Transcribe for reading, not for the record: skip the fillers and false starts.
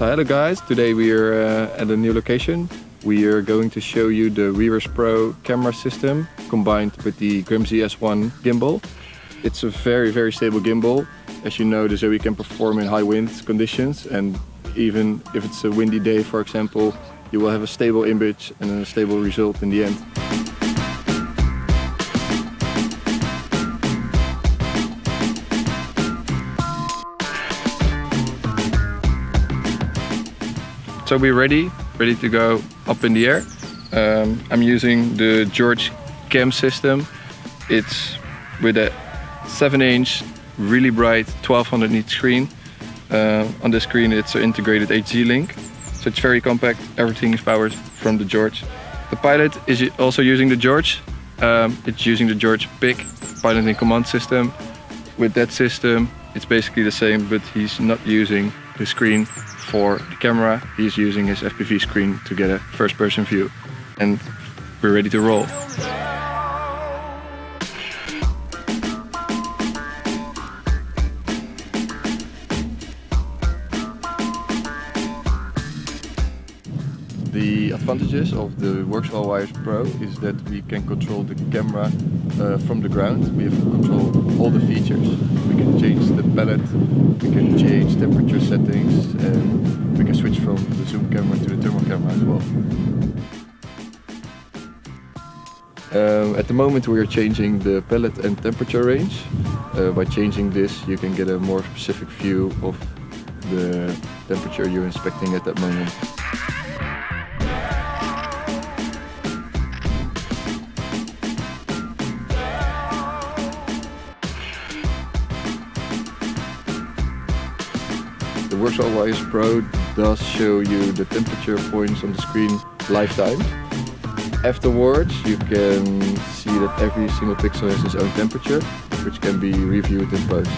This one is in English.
So hello guys, today we are at a new location. We are going to show you the Wiris Pro camera system combined with the Grimsy S1 gimbal. It's a very stable gimbal. As you know, the Zoe can perform in high wind conditions, and even if it's a windy day, for example, you will have a stable image and a stable result in the end. So we're ready to go up in the air. I'm using the George cam system. It's with a 7-inch, really bright 1200 nit screen. On the screen it's an integrated HD link, so it's very compact. Everything is powered from the George. The pilot is also using the George. It's using the George PIC pilot and command system. With that system, it's basically the same, but he's not using the screen for the camera. He's using his FPV screen to get a first-person view, and we're ready to roll. The advantages of the Workswell Wiris Pro is that we can control the camera from the ground. We have control all the features. We can change the palette, we can change temperature settings, and we can switch from the zoom camera to the thermal camera as well. At the moment we are changing the palette and temperature range. By changing this you can get a more specific view of the temperature you're inspecting at that moment. The Workswell Wiris Pro does show you the temperature points on the screen lifetime. Afterwards you can see that every single pixel has its own temperature, which can be reviewed in post.